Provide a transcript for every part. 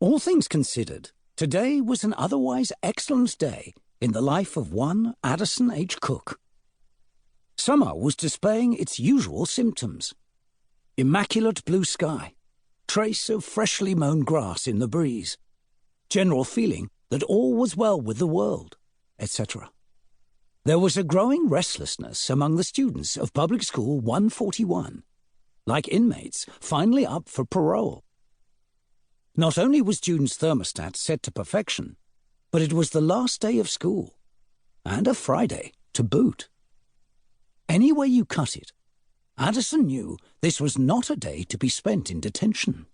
All things considered, today was an otherwise excellent day in the life of one Addison H. Cooke. Summer was displaying its usual symptoms. Immaculate blue sky, trace of freshly mown grass in the breeze, general feeling that all was well with the world, etc. There was a growing restlessness among the students of Public School 141, like inmates finally up for parole. Not only was June's thermostat set to perfection, but it was the last day of school, and a Friday to boot. Any way you cut it, Addison knew this was not a day to be spent in detention.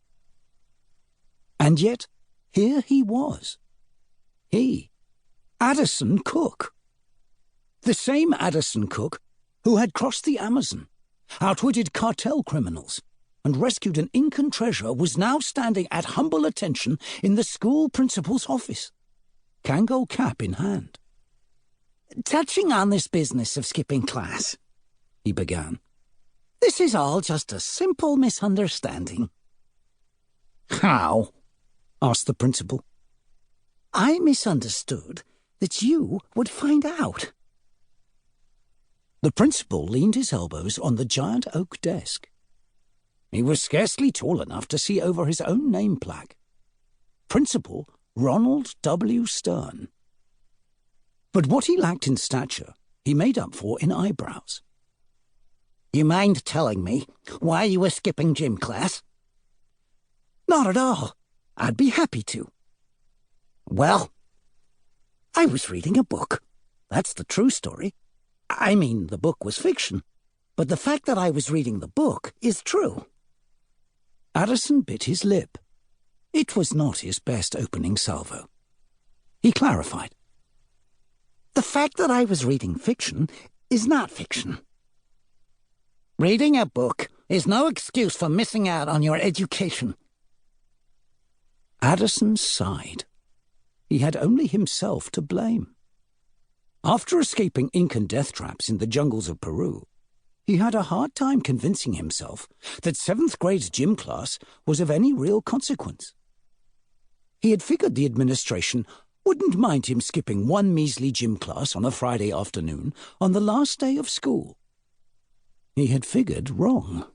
And yet, here he was. He, Addison Cooke. The same Addison Cooke who had crossed the Amazon, outwitted cartel criminals, and rescued an Incan treasure, was now standing at humble attention in the school principal's office, Kango cap in hand. "Touching on this business of skipping class," he began, "this is all just a simple misunderstanding." "How?" asked the principal. "I misunderstood that you would find out." The principal leaned his elbows on the giant oak desk. He was scarcely tall enough to see over his own name plaque. Principal Ronald W. Stern. But what he lacked in stature, he made up for in eyebrows. "You mind telling me why you were skipping gym class?" "Not at all. I'd be happy to." "Well, I was reading a book. That's the true story. I mean, the book was fiction, but the fact that I was reading the book is true." Addison bit his lip. It was not his best opening salvo. He clarified. "The fact that I was reading fiction is not fiction. Reading a book is no excuse for missing out on your education." Addison sighed. He had only himself to blame. After escaping Incan death traps in the jungles of Peru, he had a hard time convincing himself that 7th grade gym class was of any real consequence. He had figured the administration wouldn't mind him skipping one measly gym class on a Friday afternoon on the last day of school. He had figured wrong.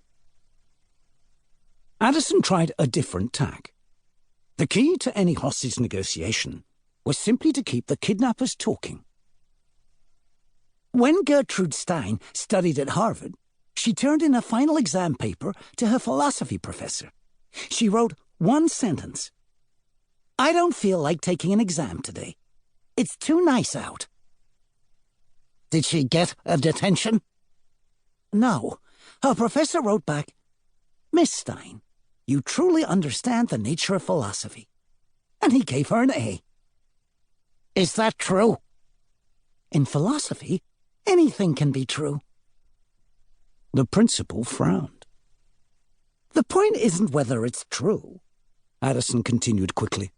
Addison tried a different tack. The key to any hostage negotiation was simply to keep the kidnappers talking. When Gertrude Stein studied at Harvard, she turned in a final exam paper to her philosophy professor. She wrote one sentence: "I don't feel like taking an exam today. It's too nice out." Did she get a detention? No. Her professor wrote back, "Miss Stein, you truly understand the nature of philosophy." And he gave her an A. Is that true? In philosophy, anything can be true. The principal frowned. The point isn't whether it's true, Addison continued quickly.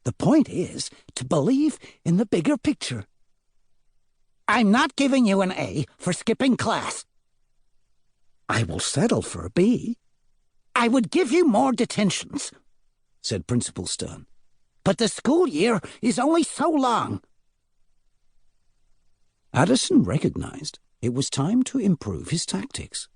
The point is to believe in the bigger picture. I'm not giving you an A for skipping class. I will settle for a B. I would give you more detentions, said Principal Stern. But the school year is only so long. Addison recognized it was time to improve his tactics.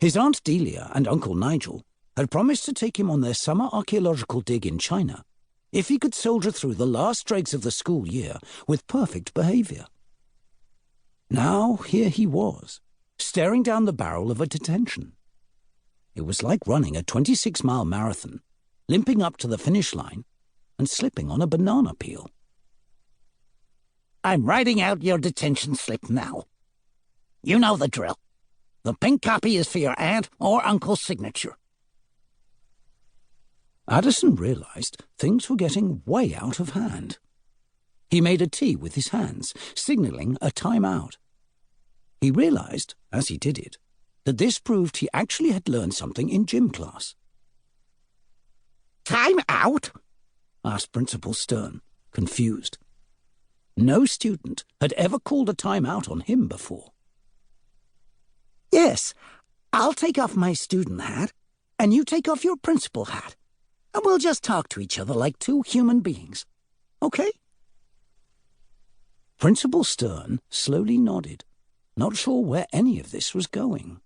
His Aunt Delia and Uncle Nigel had promised to take him on their summer archaeological dig in China if he could soldier through the last dregs of the school year with perfect behavior. Now here he was, staring down the barrel of a detention. It was like running a 26-mile marathon, limping up to the finish line and slipping on a banana peel. I'm writing out your detention slip now. You know the drill. The pink copy is for your aunt or uncle's signature. Addison realized things were getting way out of hand. He made a T with his hands, signaling a time-out. He realized, as he did it, that this proved he actually had learned something in gym class. Time out? Asked Principal Stern, confused. No student had ever called a time-out on him before. Yes, I'll take off my student hat, and you take off your principal hat. and we'll just talk to each other like two human beings. Okay?" Principal Stern slowly nodded, not sure where any of this was going.